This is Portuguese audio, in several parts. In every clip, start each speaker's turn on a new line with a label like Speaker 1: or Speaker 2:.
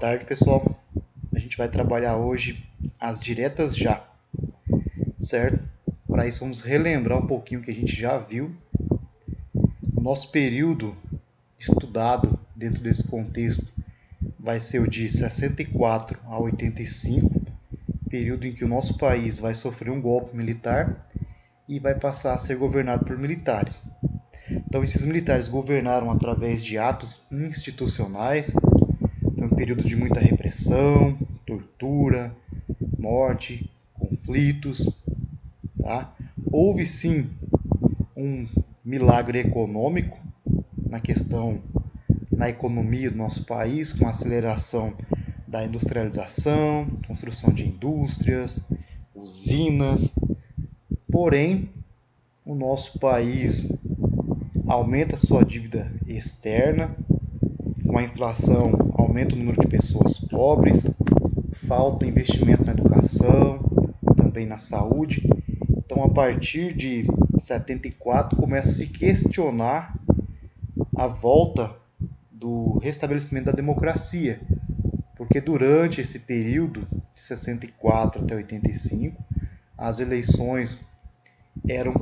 Speaker 1: tarde, pessoal. A gente vai trabalhar hoje as diretas já, certo? Para isso, vamos relembrar um pouquinho o que a gente já viu. O nosso período estudado dentro desse contexto vai ser o de 64 a 85, período em que o nosso país vai sofrer um golpe militar e vai passar a ser governado por militares. Então, esses militares governaram através de atos institucionais. Foi um período de muita repressão, tortura, morte, conflitos. Tá? Houve sim um milagre econômico na economia do nosso país, com a aceleração da industrialização, construção de indústrias, usinas. Porém, o nosso país aumenta sua dívida externa, com a inflação aumenta o número de pessoas pobres, falta investimento na educação, também na saúde. Então, a partir de 74, começa a se questionar a volta do restabelecimento da democracia, porque durante esse período, de 64 até 85, as eleições eram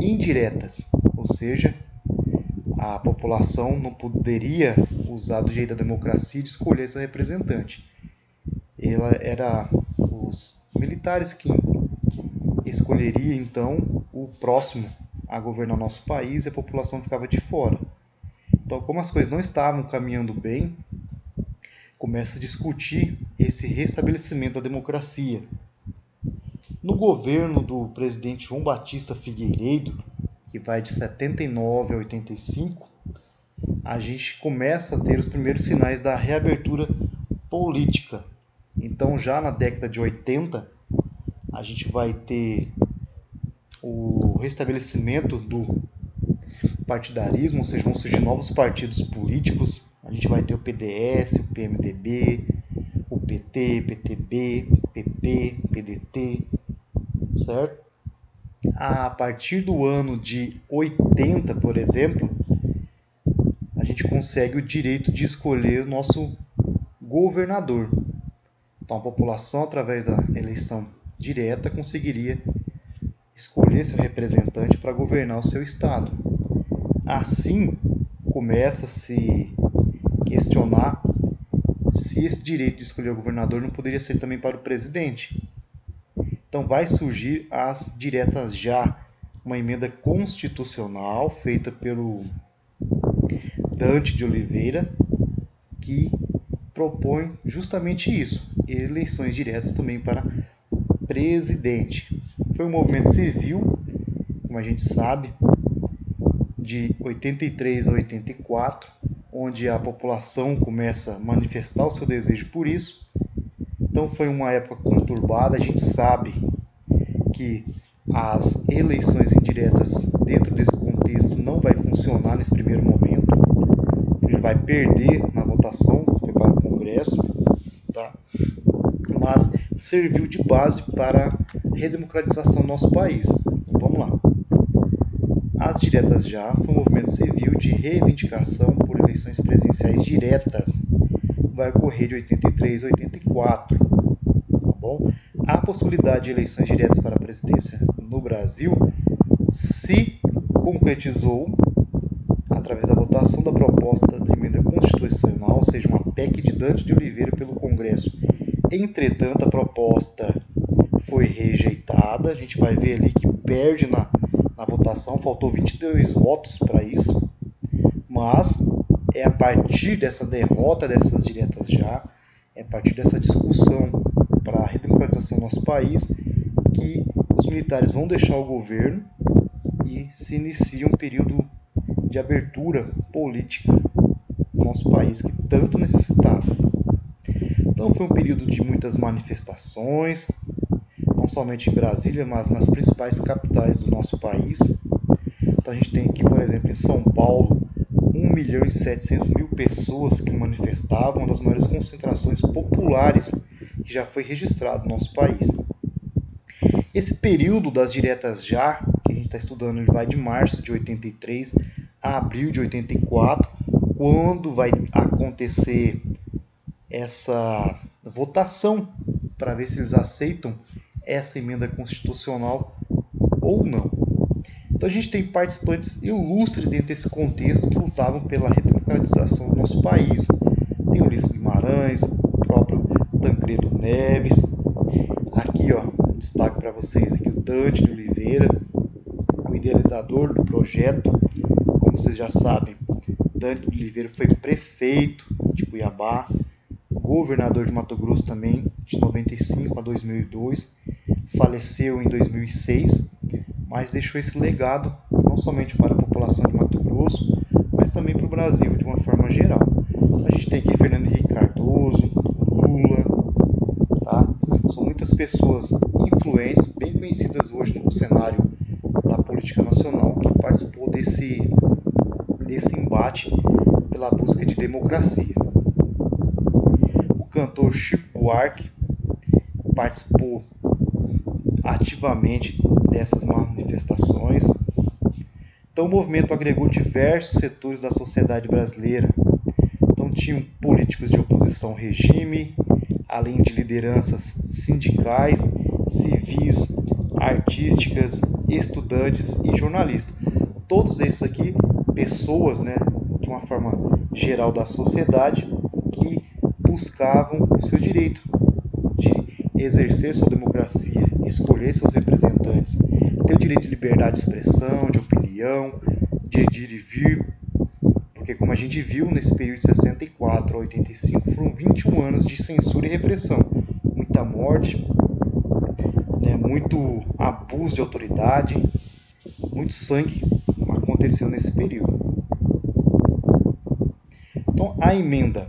Speaker 1: indiretas, ou seja, a população não poderia usar do jeito da democracia de escolher seu representante. Era os militares que escolheria então o próximo a governar nosso país e a população ficava de fora. Então, como as coisas não estavam caminhando bem, começa a discutir esse restabelecimento da democracia. No governo do presidente João Batista Figueiredo, que vai de 79 a 85, a gente começa a ter os primeiros sinais da reabertura política. Então, já na década de 80, a gente vai ter o restabelecimento do partidarismo, ou seja, vão surgir novos partidos políticos. A gente vai ter o PDS, o PMDB, o PT, PTB, PP, PDT, certo? A partir do ano de 80, por exemplo, a gente consegue o direito de escolher o nosso governador. Então, a população, através da eleição direta, conseguiria escolher seu representante para governar o seu estado. Assim, começa a se questionar se esse direito de escolher o governador não poderia ser também para o presidente. Então, vai surgir as diretas já, uma emenda constitucional feita pelo Dante de Oliveira, que propõe justamente isso, eleições diretas também para presidente. Foi um movimento civil, como a gente sabe, de 83 a 84, onde a população começa a manifestar o seu desejo por isso. Então foi uma época conturbada. A gente sabe que as eleições indiretas dentro desse contexto não vai funcionar nesse primeiro momento. Ele vai perder na votação, foi para o Congresso, tá? Mas serviu de base para a redemocratização do nosso país. Então, vamos lá. As diretas já foi um movimento civil de reivindicação por eleições presidenciais diretas. Vai ocorrer de 83 a 84. Tá bom? A possibilidade de eleições diretas para a presidência no Brasil se concretizou através da votação da proposta de emenda constitucional, ou seja, uma PEC de Dante de Oliveira pelo Congresso. Entretanto, a proposta foi rejeitada. A gente vai ver ali que perde na votação, faltou 22 votos para isso, mas é a partir dessa derrota dessas diretas já, é a partir dessa discussão para a redemocratização do nosso país, que os militares vão deixar o governo e se inicia um período de abertura política no nosso país que tanto necessitava. Então foi um período de muitas manifestações, não somente em Brasília, mas nas principais capitais do nosso país. Então a gente tem aqui, por exemplo, em São Paulo, 1.700.000 pessoas que manifestavam, uma das maiores concentrações populares que já foi registrado no nosso país. Esse período das diretas já, que a gente está estudando, ele vai de março de 83 a abril de 84, quando vai acontecer essa votação para ver se eles aceitam essa emenda constitucional ou não. Então a gente tem participantes ilustres dentro desse contexto que lutavam pela redemocratização do nosso país. Tem Ulisses Guimarães, o próprio Tancredo Neves. Aqui, ó, destaque para vocês aqui o Dante de Oliveira, o idealizador do projeto. Como vocês já sabem, Dante de Oliveira foi prefeito de Cuiabá, governador de Mato Grosso também, de 95 a 2002, faleceu em 2006, mas deixou esse legado não somente para a população de Mato Grosso, mas também para o Brasil de uma forma geral. A gente tem aqui Fernando Henrique Cardoso, Lula, tá? São muitas pessoas influentes, bem conhecidas hoje no cenário da política nacional, que participou desse embate pela busca de democracia. O cantor Chico Buarque participou ativamente dessas manifestações. Então o movimento agregou diversos setores da sociedade brasileira. Então tinham políticos de oposição ao regime, além de lideranças sindicais, civis, artísticas, estudantes e jornalistas. Todos esses aqui, pessoas, né, de uma forma geral da sociedade, que buscavam o seu direito de exercer sua democracia, escolher seus representantes, ter o direito de liberdade de expressão, de opinião, de ir e vir, porque como a gente viu nesse período de 64 a 85, foram 21 anos de censura e repressão, muita morte, né, muito abuso de autoridade, muito sangue aconteceu nesse período. Então, a emenda.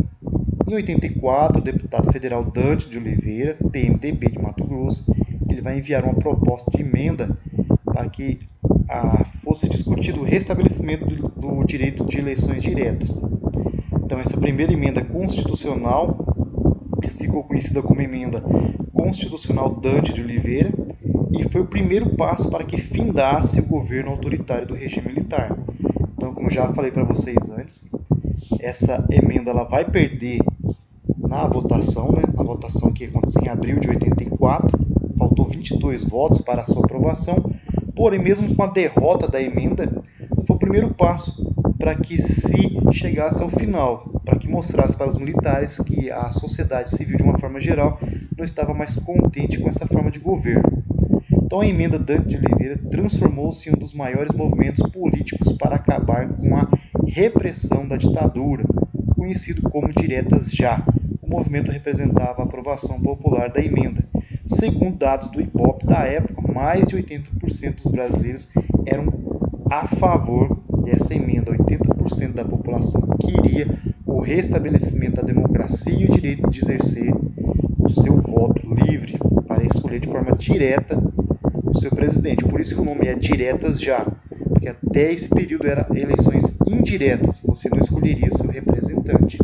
Speaker 1: Em 84, o deputado federal Dante de Oliveira, PMDB de Mato Grosso, ele vai enviar uma proposta de emenda para que fosse discutido o restabelecimento do direito de eleições diretas. Então, essa primeira emenda constitucional ficou conhecida como emenda constitucional Dante de Oliveira e foi o primeiro passo para que findasse o governo autoritário do regime militar. Então, como já falei para vocês antes, essa emenda ela vai perder na votação, né? Na votação que aconteceu em abril de 84, faltou 22 votos para a sua aprovação, porém, mesmo com a derrota da emenda, foi o primeiro passo para que se chegasse ao final, para que mostrasse para os militares que a sociedade civil, de uma forma geral, não estava mais contente com essa forma de governo. Então, a emenda Dante de Oliveira transformou-se em um dos maiores movimentos políticos para acabar com a repressão da ditadura, conhecido como Diretas Já. O movimento representava a aprovação popular da emenda. Segundo dados do IBOP da época, mais de 80% dos brasileiros eram a favor dessa emenda. 80% da população queria o restabelecimento da democracia e o direito de exercer o seu voto livre para escolher de forma direta o seu presidente. Por isso que o nome é Diretas Já, porque até esse período eram eleições indiretas, você não escolheria seu representante.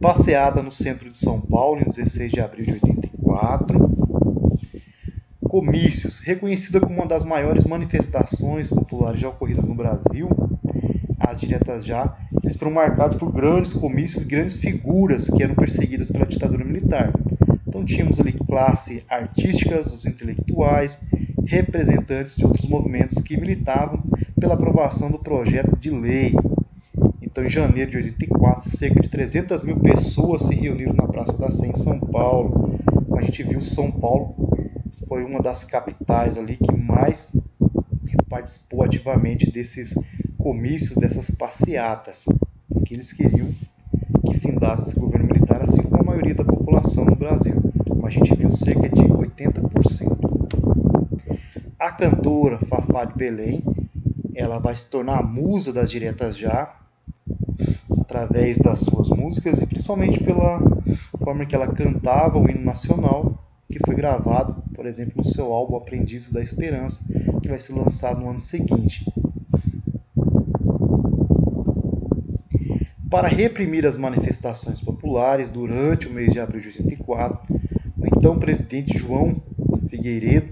Speaker 1: Passeada no centro de São Paulo, em 16 de abril de 84. Comícios, reconhecida como uma das maiores manifestações populares já ocorridas no Brasil, as Diretas Já, eles foram marcados por grandes comícios, grandes figuras que eram perseguidas pela ditadura militar. Então tínhamos ali classe artísticas, os intelectuais, representantes de outros movimentos que militavam pela aprovação do projeto de lei. Então, em janeiro de 84, cerca de 300 mil pessoas se reuniram na Praça da Sé, em São Paulo. Como a gente viu, São Paulo foi uma das capitais ali que mais participou ativamente desses comícios, dessas passeatas, porque eles queriam que findasse esse governo militar, assim como a maioria da população no Brasil. Como a gente viu, cerca de 80%. A cantora Fafá de Belém, ela vai se tornar a musa das Diretas Já, através das suas músicas e principalmente pela forma que ela cantava o hino nacional, que foi gravado, por exemplo, no seu álbum Aprendizes da Esperança, que vai ser lançado no ano seguinte. Para reprimir as manifestações populares durante o mês de abril de 84, o então presidente João Figueiredo,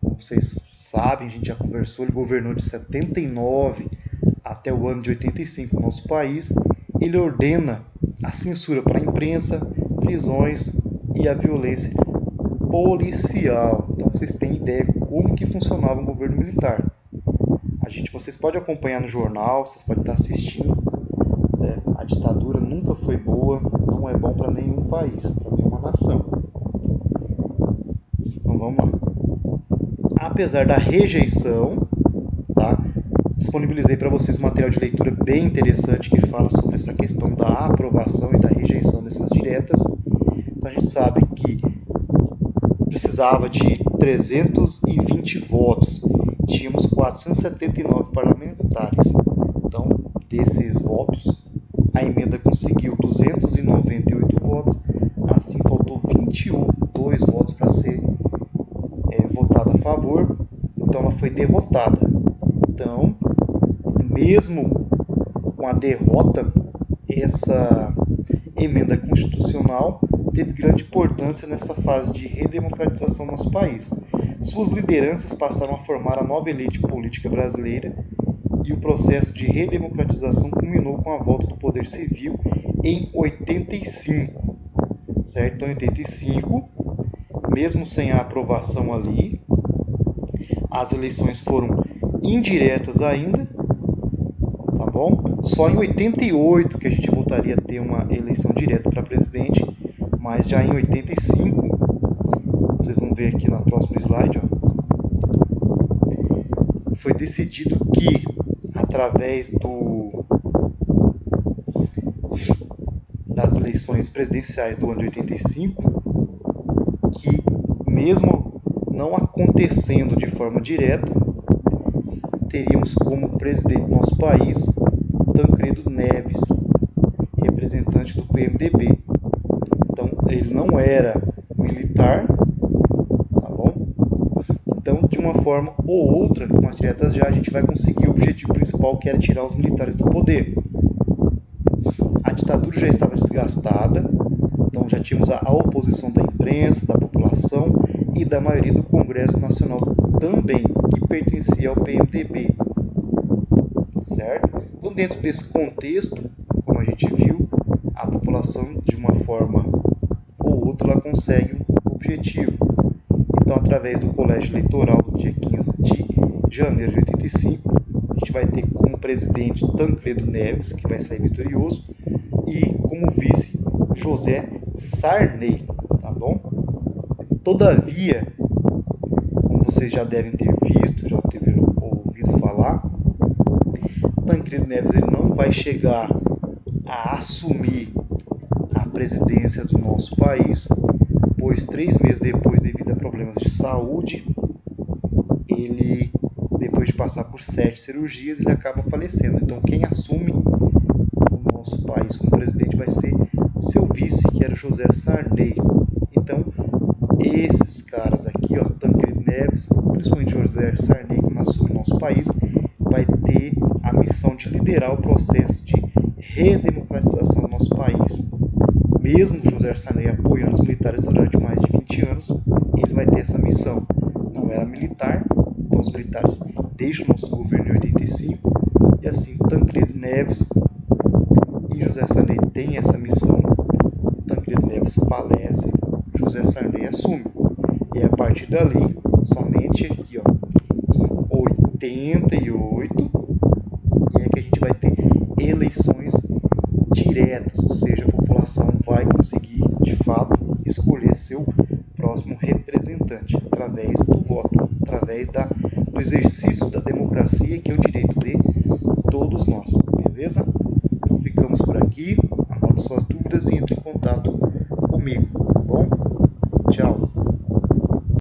Speaker 1: como vocês sabem, a gente já conversou, ele governou de 79 até o ano de 85 no nosso país. Ele ordena a censura para a imprensa, prisões e a violência policial. Então vocês têm ideia como que funcionava o governo militar. Vocês podem acompanhar no jornal, vocês podem estar assistindo. A ditadura nunca foi boa, não é bom para nenhum país, para nenhuma nação. Então vamos lá. Apesar da rejeição, tá? Disponibilizei para vocês um material de leitura bem interessante que fala sobre essa questão da aprovação e da rejeição dessas diretas. Então a gente sabe que precisava de 320 votos. Tínhamos 479 parlamentares. Então, desses votos, a emenda conseguiu 298 votos. Assim, faltou 22 votos para ser votada a favor. Então, ela foi derrotada. Então, mesmo com a derrota, essa emenda constitucional teve grande importância nessa fase de redemocratização do nosso país. Suas lideranças passaram a formar a nova elite política brasileira e o processo de redemocratização culminou com a volta do poder civil em 85. Certo? Então, em 85, mesmo sem a aprovação ali, as eleições foram indiretas ainda, tá bom? Só em 88 que a gente voltaria a ter uma eleição direta para presidente, mas já em 85, vocês vão ver aqui no próximo slide, ó, foi decidido que, através das eleições presidenciais do ano de 85, que mesmo não acontecendo de forma direta, teríamos como presidente do nosso país Tancredo Neves, representante do PMDB. Então, ele não era militar, tá bom? Então, de uma forma ou outra, com as diretas já, a gente vai conseguir o objetivo principal, que era tirar os militares do poder. A ditadura já estava desgastada, então já tínhamos a oposição da imprensa, da população e da maioria do Congresso Nacional também, que pertencia ao PMDB. Certo? Então, dentro desse contexto, como a gente viu, a população, de uma forma ou outra, ela consegue um objetivo. Então, através do colégio eleitoral do dia 15 de janeiro de 85, a gente vai ter como presidente Tancredo Neves, que vai sair vitorioso, e como vice José Sarney, tá bom? Todavia, como vocês já devem ter visto, já ter ouvido falar, Tancredo Neves ele não vai chegar a assumir a presidência do nosso país, pois 3 meses depois, devido a problemas de saúde, ele, depois de passar por 7 cirurgias, ele acaba falecendo. Então, quem assume o nosso país como presidente vai ser seu vice, que era o José Sarney. Então, esses caras aqui, ó, Tancredo Neves, principalmente José Sarney, quando assume o nosso país, vai ter a missão de liderar o processo de redemocratização do nosso país. Mesmo José Sarney apoiando os militares durante mais de 20 anos, ele vai ter essa missão. Não era militar, então os militares deixam o nosso governo em 85, e assim Tancredo Neves e José Sarney têm essa missão. Tancredo Neves falece, José Sarney assume. E a partir dali, somente aqui, ó, em 88, é que a gente vai ter eleições diretas, ou seja, a população vai conseguir, de fato, escolher seu próximo representante através do voto, através do exercício da democracia, que é o direito de todos nós, beleza? Então ficamos por aqui, anote suas dúvidas e entre em contato comigo, tá bom? Tchau!